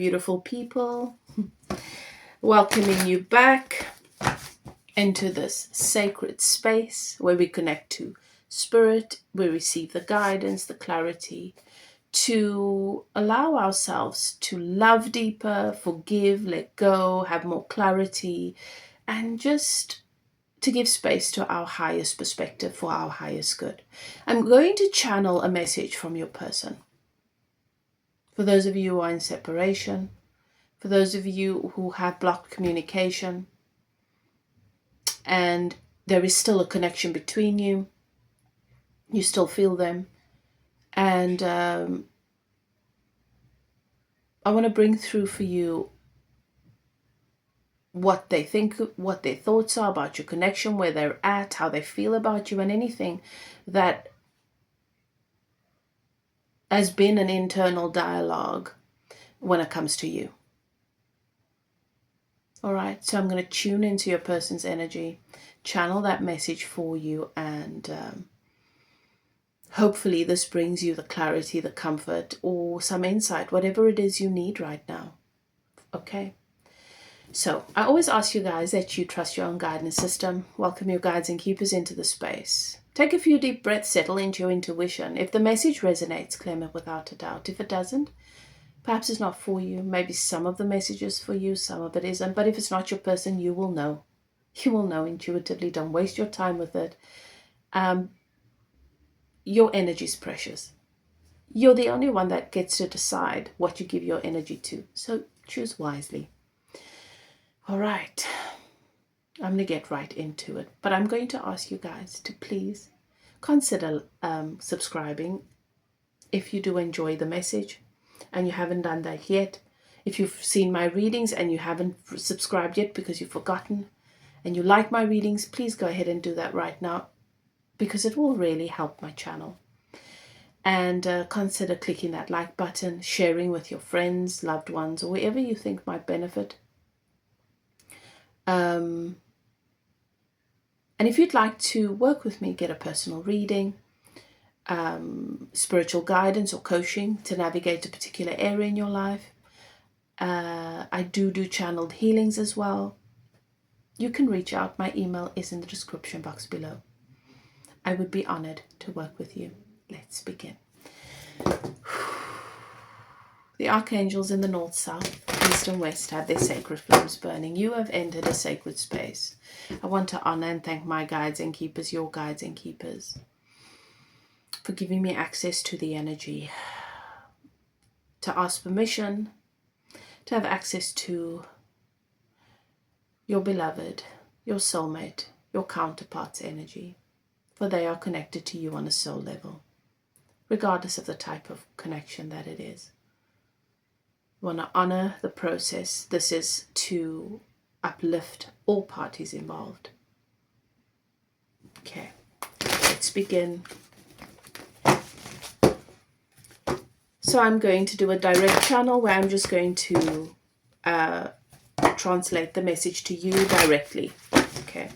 beautiful people. Welcoming you back into this sacred space where we connect to spirit, we receive the guidance, the clarity to allow ourselves to love deeper, forgive, let go, have more clarity, and just to give space to our highest perspective for our highest good. I'm going to channel a message from your person. For those of you who are in separation, for those of you who have blocked communication, and there is still a connection between you, you still feel them, and I want to bring through for you what they think, what their thoughts are about your connection, where they're at, how they feel about you, and anything that has been an internal dialogue when it comes to you. All right, so I'm going to tune into your person's energy, channel that message for you, and hopefully this brings you the clarity, the comfort, or some insight, whatever it is you need right now. Okay? So I always ask you guys that you trust your own guidance system. Welcome your guides and keepers into the space. Take a few deep breaths, settle into your intuition. If the message resonates, claim it without a doubt. If it doesn't, perhaps it's not for you. Maybe some of the message is for you, some of it isn't. But if it's not your person, you will know. You will know intuitively. Don't waste your time with it. Your energy is precious. You're the only one that gets to decide what you give your energy to. So choose wisely. All right. I'm going to get right into it. But I'm going to ask you guys to please consider subscribing if you do enjoy the message and you haven't done that yet. If you've seen my readings and you haven't subscribed yet because you've forgotten and you like my readings, please go ahead and do that right now because it will really help my channel. And consider clicking that like button, sharing with your friends, loved ones, or whoever you think might benefit. And if you'd like to work with me, get a personal reading, spiritual guidance or coaching to navigate a particular area in your life, I do channeled healings as well. You can reach out. My email is in the description box below. I would be honored to work with you. Let's begin. The archangels in the north, south, east and west have their sacred flames burning. You have entered a sacred space. I want to honor and thank my guides and keepers, your guides and keepers, for giving me access to the energy, to ask permission, to have access to your beloved, your soulmate, your counterpart's energy, for they are connected to you on a soul level, regardless of the type of connection that it is. I want to honor the process. This is to uplift all parties involved. Okay, let's begin. So I'm going to do a direct channel where I'm just going to translate the message to you directly. Okay.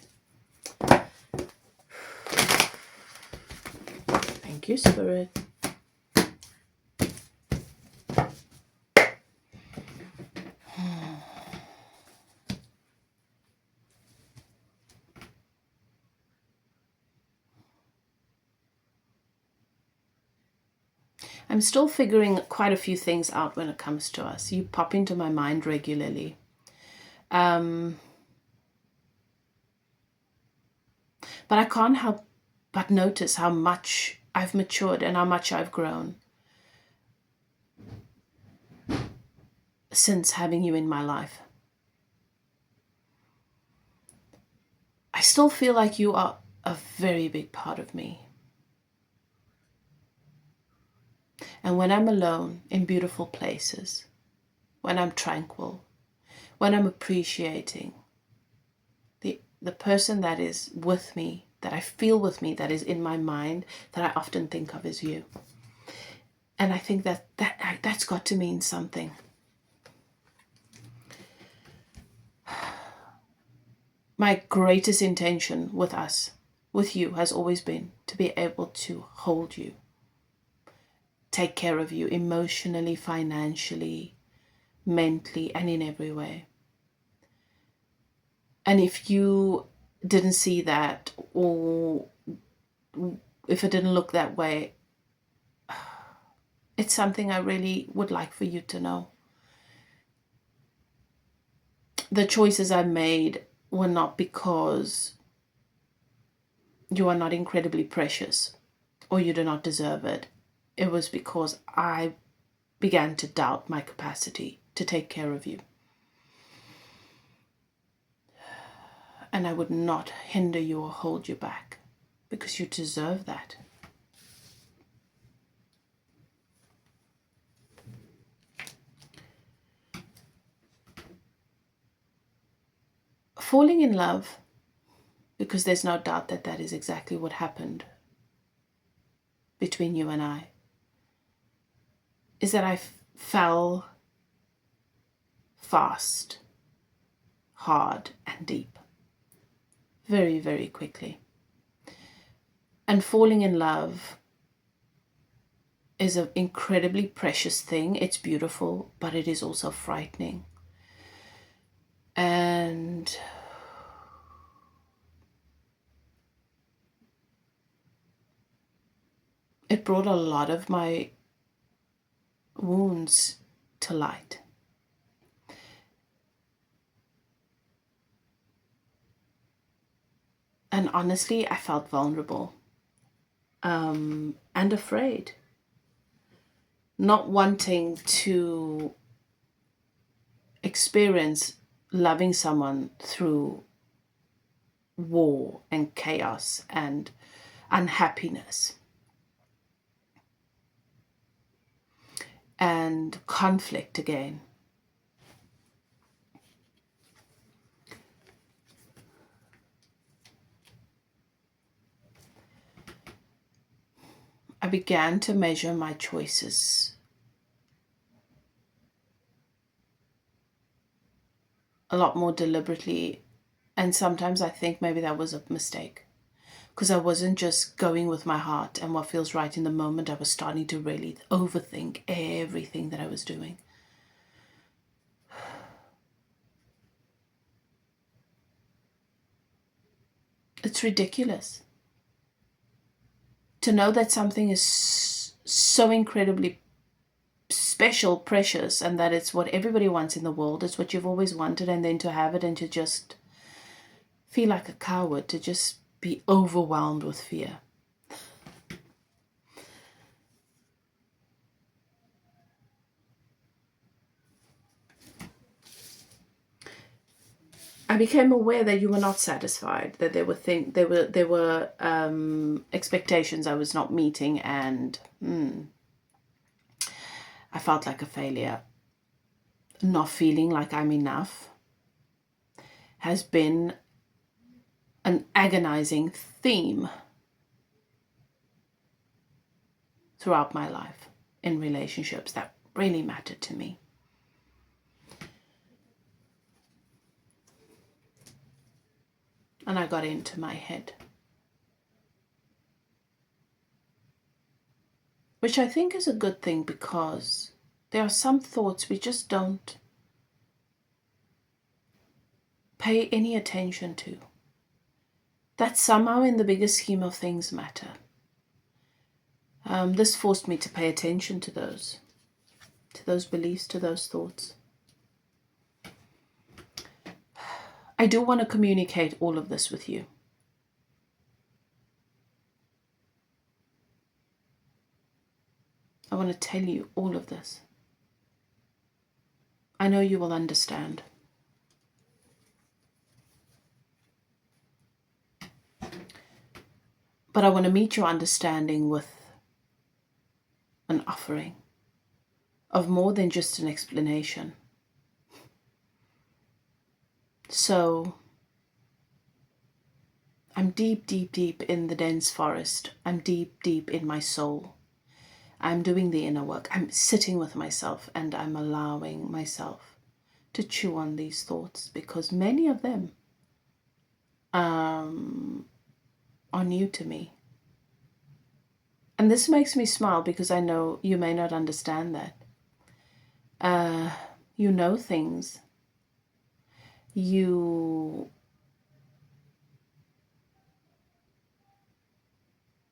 Thank you, Spirit. I'm still figuring quite a few things out when it comes to us. You pop into my mind regularly. But I can't help but notice how much I've matured and how much I've grown since having you in my life. I still feel like you are a very big part of me. And when I'm alone in beautiful places, when I'm tranquil, when I'm appreciating the person that is with me, that I feel with me, that is in my mind, that I often think of as you. And I think that's got to mean something. My greatest intention with us, with you, has always been to be able to hold you, take care of you emotionally, financially, mentally, and in every way. And if you didn't see that, or if it didn't look that way, it's something I really would like for you to know. The choices I made were not because you are not incredibly precious or you do not deserve it. It was because I began to doubt my capacity to take care of you. And I would not hinder you or hold you back, because you deserve that. Falling in love, because there's no doubt that that is exactly what happened between you and I, is that I fell fast, hard, and deep. Very, very quickly. And falling in love is an incredibly precious thing. It's beautiful, but it is also frightening. And it brought a lot of my wounds to light. And honestly, I felt vulnerable and afraid, not wanting to experience loving someone through war and chaos and unhappiness and conflict again. I began to measure my choices a lot more deliberately, and sometimes I think maybe that was a mistake, because I wasn't just going with my heart and what feels right in the moment. I was starting to really overthink everything that I was doing. It's ridiculous to know that something is so incredibly special, precious, and that it's what everybody wants in the world. It's what you've always wanted, and then to have it and to just feel like a coward, to just be overwhelmed with fear. I became aware that you were not satisfied, that there were expectations I was not meeting, and I felt like a failure. Not feeling like I'm enough has been an agonizing theme throughout my life in relationships that really mattered to me. And I got into my head, which I think is a good thing, because there are some thoughts we just don't pay any attention to, that somehow in the bigger scheme of things matter. This forced me to pay attention to those beliefs, to those thoughts. I do want to communicate all of this with you. I want to tell you all of this. I know you will understand. But I want to meet your understanding with an offering of more than just an explanation. So I'm deep, deep, deep in the dense forest. I'm deep, deep in my soul. I'm doing the inner work. I'm sitting with myself, and I'm allowing myself to chew on these thoughts, because many of them are new to me. And this makes me smile, because I know you may not understand that. You know things. You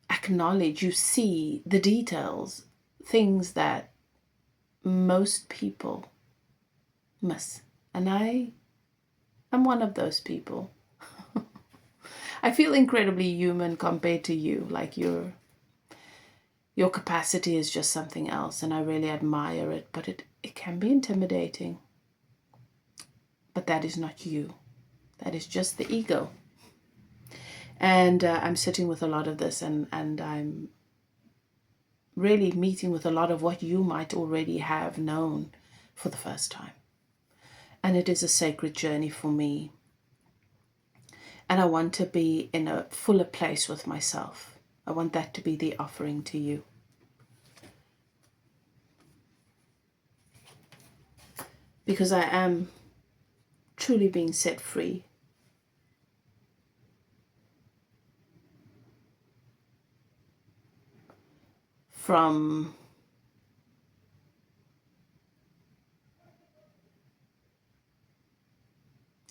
acknowledge, you see the details, things that most people miss. And I am one of those people. I feel incredibly human compared to you. Like your capacity is just something else, and I really admire it, but it can be intimidating. But that is not you. That is just the ego. And I'm sitting with a lot of this, and I'm really meeting with a lot of what you might already have known for the first time. And it is a sacred journey for me. And I want to be in a fuller place with myself. I want that to be the offering to you. Because I am truly being set free. From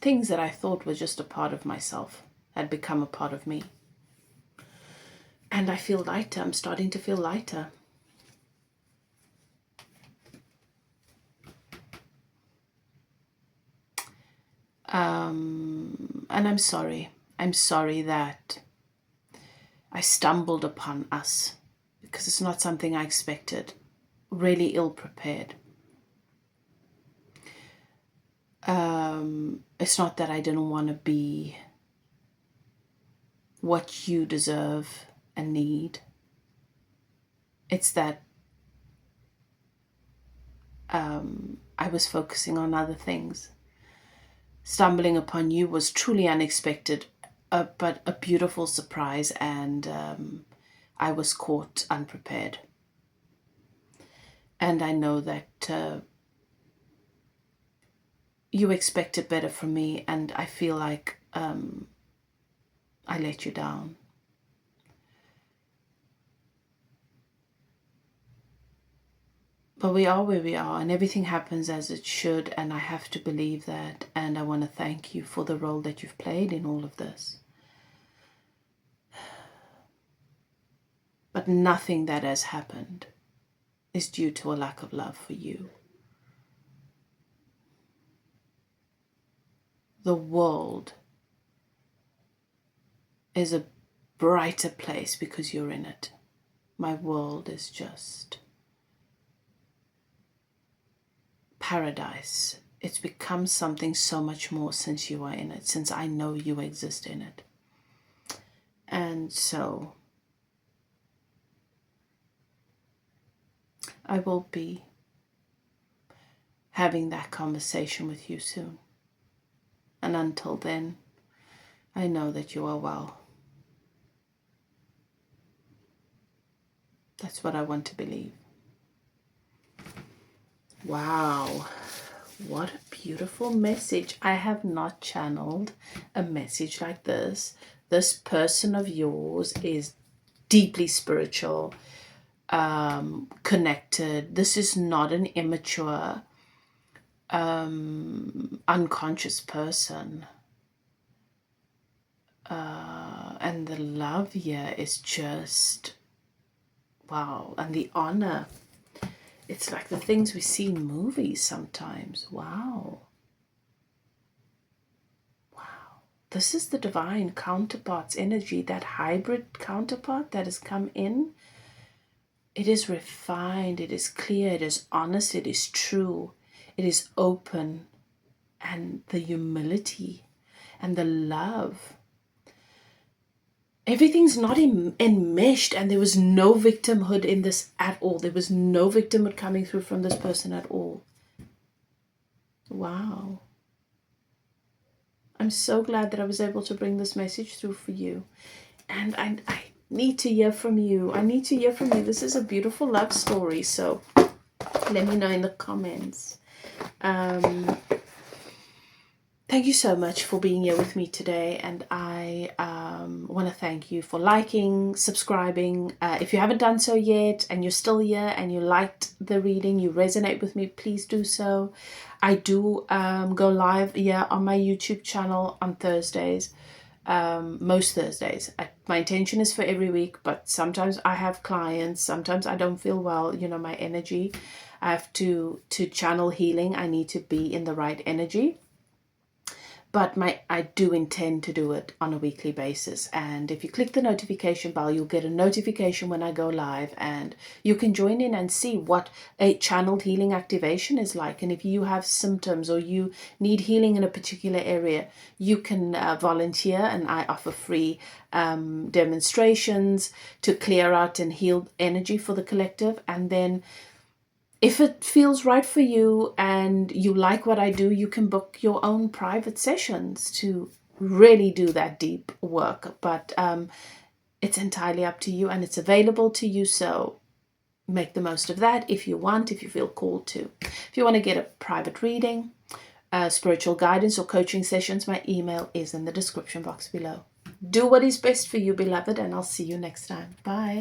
things that I thought were just a part of myself had become a part of me. And I feel lighter. I'm starting to feel lighter. And I'm sorry. I'm sorry that I stumbled upon us, because it's not something I expected. Really ill prepared. It's not that I didn't want to be what you deserve and need. It's that I was focusing on other things. Stumbling upon you was truly unexpected, but a beautiful surprise, and I was caught unprepared. And I know that you expected better from me, and I feel like I let you down. But we are where we are, and everything happens as it should, and I have to believe that, and I want to thank you for the role that you've played in all of this. But nothing that has happened is due to a lack of love for you. The world is a brighter place because you're in it. My world is just paradise. It's become something so much more since you are in it, since I know you exist in it. And so I will be having that conversation with you soon. And until then, I know that you are well. That's what I want to believe. Wow, what a beautiful message. I have not channeled a message like this. This person of yours is deeply spiritual, connected. This is not an immature, unconscious person. And the love here is just, wow. And the honor. It's like the things we see in movies sometimes. Wow. Wow. This is the divine counterpart's energy, that hybrid counterpart that has come in. It is refined, it is clear, it is honest, it is true, it is open. And the humility and the love. Everything's not enmeshed, and there was no victimhood in this at all. There was no victimhood coming through from this person at all. Wow. I'm so glad that I was able to bring this message through for you. And I need to hear from you. I need to hear from you. This is a beautiful love story. So let me know in the comments. Thank you so much for being here with me today, and I want to thank you for liking, subscribing. If you haven't done so yet and you're still here and you liked the reading, you resonate with me, please do so. I do go live here on my YouTube channel on Thursdays, most Thursdays. My intention is for every week, but sometimes I have clients, sometimes I don't feel well, you know, my energy. I have to channel healing. I need to be in the right energy. But I do intend to do it on a weekly basis. And if you click the notification bell, you'll get a notification when I go live, and you can join in and see what a channeled healing activation is like. And if you have symptoms or you need healing in a particular area, you can volunteer, and I offer free demonstrations to clear out and heal energy for the collective. And then if it feels right for you and you like what I do, you can book your own private sessions to really do that deep work. But it's entirely up to you, and it's available to you. So make the most of that if you want, if you feel called to. If you want to get a private reading, spiritual guidance, or coaching sessions, my email is in the description box below. Do what is best for you, beloved, and I'll see you next time. Bye.